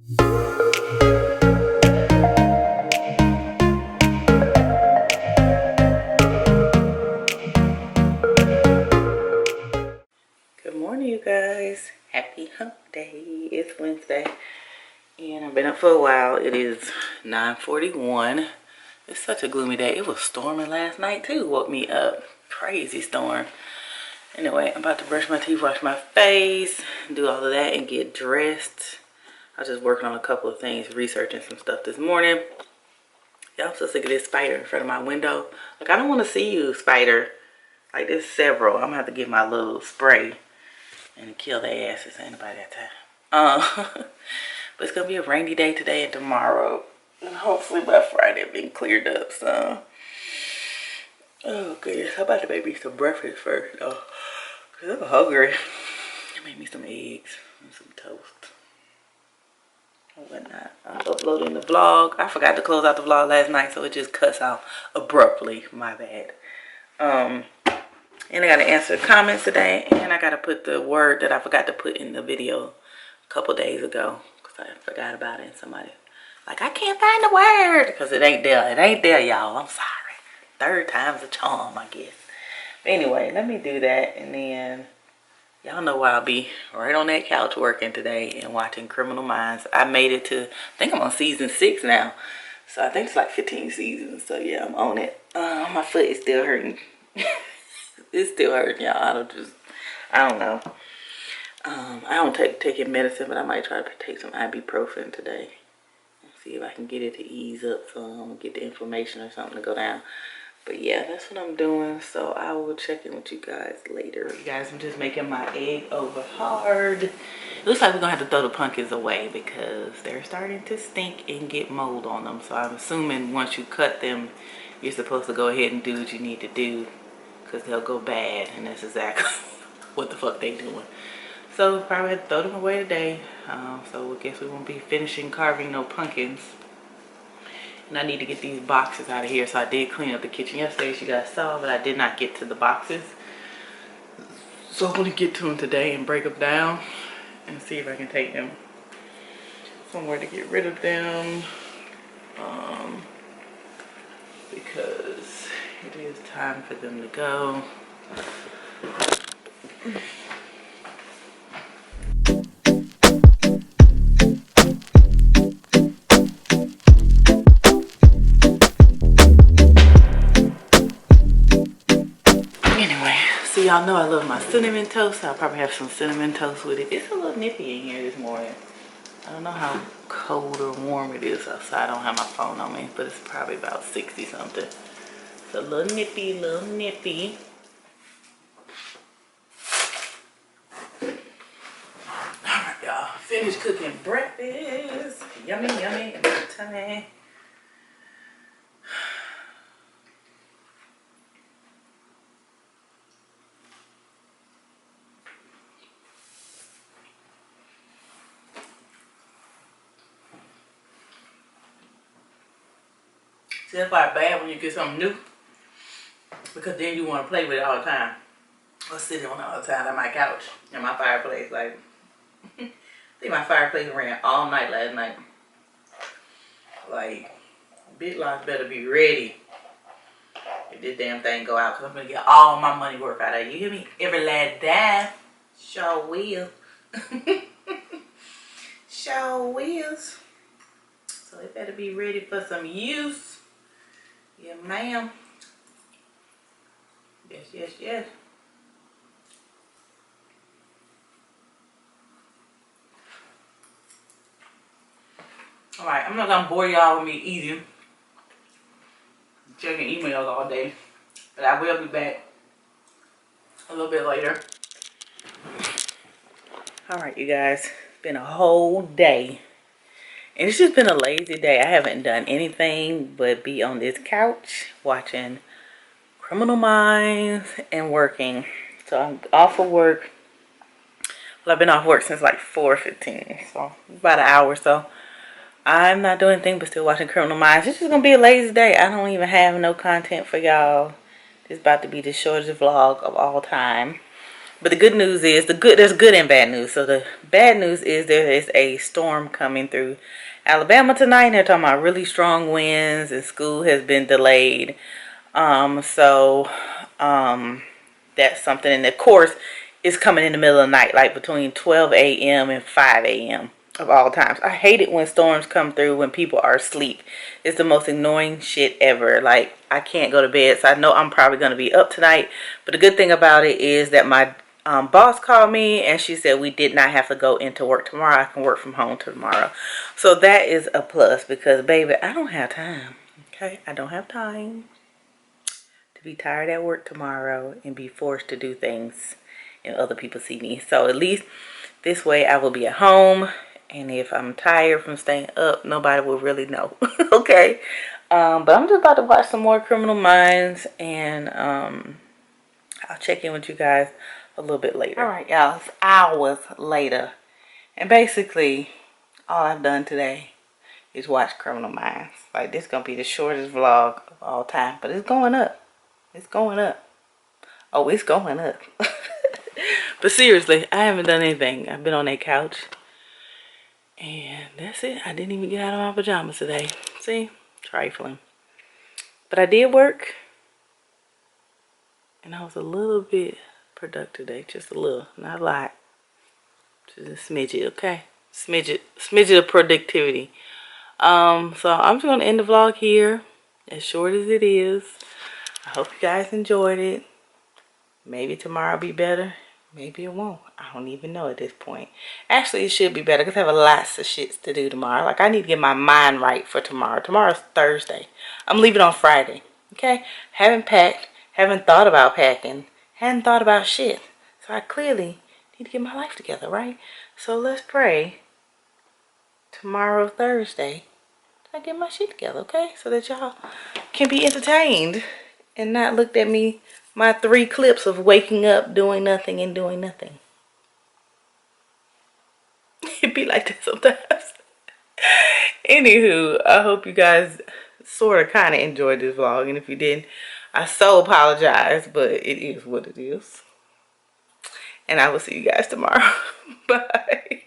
Good morning, you guys. Happy hump day. It's Wednesday and I've been up for a while. It is 9:41. It's such a gloomy day. It was storming last night too. Woke me up. Crazy storm. Anyway, I'm about to brush my teeth, wash my face, do all of that and get dressed. I was just working on a couple of things, researching some stuff this morning. Yeah, I'm so sick of this spider in front of my window. Like, I don't want to see you, spider. Like, there's several. I'm gonna have to get my little spray and kill their asses. Ain't nobody got time. But it's gonna be a rainy day today and tomorrow, and hopefully by Friday it'll be cleared up. So, oh goodness, how about to make me some breakfast first, though? Cause I'm hungry. I made me some eggs and some toast and whatnot. I'm uploading the vlog. I forgot to close out the vlog last night, so it just cuts out abruptly. My bad. And I gotta answer comments today, and I gotta put the word that I forgot to put in the video a couple days ago because I forgot about it. And somebody like, I can't find the word because it ain't there. It ain't there, y'all. I'm sorry. Third time's a charm, I guess. But anyway, let me do that, and then y'all know where I'll be, right on that couch working today and watching Criminal Minds. I made it to, I think I'm on season 6 now, so I think it's like 15 seasons. So yeah, I'm on it. My foot is still hurting. It's still hurting, y'all. I don't know. I don't taking medicine, but I might try to take some ibuprofen today and see if I can get it to ease up, so I'm gonna get the inflammation or something to go down. But yeah, that's what I'm doing. So I will check in with you guys later. You guys, I'm just making my egg over hard. It looks like we're gonna have to throw the pumpkins away because they're starting to stink and get mold on them. So I'm assuming once you cut them, you're supposed to go ahead and do what you need to do, because they'll go bad, and that's exactly what the fuck they doing. So probably have to throw them away today. So I guess we won't be finishing carving no pumpkins. And I need to get these boxes out of here. So I did clean up the kitchen yesterday, as you guys saw, but I did not get to the boxes. So I'm gonna get to them today and break them down and see if I can take them somewhere to get rid of them. Because it is time for them to go. Anyway, so y'all know I love my cinnamon toast. I'll probably have some cinnamon toast with it. It's a little nippy in here this morning. I don't know how cold or warm it is outside. I don't have my phone on me, but it's probably about 60 something. It's a little nippy, little nippy. Alright, y'all. Finished cooking breakfast. Yummy, yummy, in my tummy. See, that's why it's bad when you get something new, because then you want to play with it all the time. Or sit on it all the time on my couch and my fireplace. Like, I think my fireplace ran all night last night. Like, Big Lots better be ready if this damn thing go out, because I'm going to get all my money worth out of it. You hear me? Every last dime. Sure will. Sure will. So it better be ready for some use. Yeah, ma'am. Yes, yes, yes. Alright, I'm not gonna bore y'all with me eating, checking emails all day, but I will be back a little bit later. Alright, you guys, it's been a whole day, and it's just been a lazy day. I haven't done anything but be on this couch watching Criminal Minds and working. So I'm off of work. Well, I've been off work since like 4:15, so about an hour or so. I'm not doing anything but still watching Criminal Minds. It's just gonna be a lazy day. I don't even have no content for y'all. It's about to be the shortest vlog of all time. But the good news is, there's good and bad news. So the bad news is there is a storm coming through Alabama tonight. And they're talking about really strong winds and school has been delayed. So that's something. And of course, it's coming in the middle of the night, like between 12 a.m. and 5 a.m. of all times. I hate it when storms come through when people are asleep. It's the most annoying shit ever. Like, I can't go to bed, so I know I'm probably going to be up tonight. But the good thing about it is that my boss called me and she said we did not have to go into work tomorrow. I can work from home tomorrow. So that is a plus because, baby, I don't have time. Okay? I don't have time to be tired at work tomorrow and be forced to do things and other people see me. So at least this way I will be at home, and if I'm tired from staying up, nobody will really know. Okay? But I'm just about to watch some more Criminal Minds, and I'll check in with you guys a little bit later. Alright, y'all, it's hours later, and basically all I've done today is watch Criminal Minds. Like, this is gonna be the shortest vlog of all time, but it's going up. It's going up. Oh, it's going up. But seriously, I haven't done anything. I've been on that couch, and that's it. I didn't even get out of my pajamas today. See? Trifling. But I did work, and I was a little bit productive today. Just a little. Not a lot. Just a smidget, okay? Smidget of productivity. So I'm just going to end the vlog here. As short as it is. I hope you guys enjoyed it. Maybe tomorrow will be better. Maybe it won't. I don't even know at this point. Actually, it should be better because I have lots of shits to do tomorrow. Like, I need to get my mind right for tomorrow. Tomorrow's Thursday. I'm leaving on Friday. Okay? Haven't packed. Haven't thought about packing. Hadn't thought about shit. So I clearly need to get my life together, right? So let's pray tomorrow, Thursday, I get my shit together, okay? So that y'all can be entertained and not looked at me, my 3 clips of waking up, doing nothing, and doing nothing. It be like that sometimes. Anywho, I hope you guys sort of kind of enjoyed this vlog. And if you didn't, I so apologize, but it is what it is. And I will see you guys tomorrow. Bye.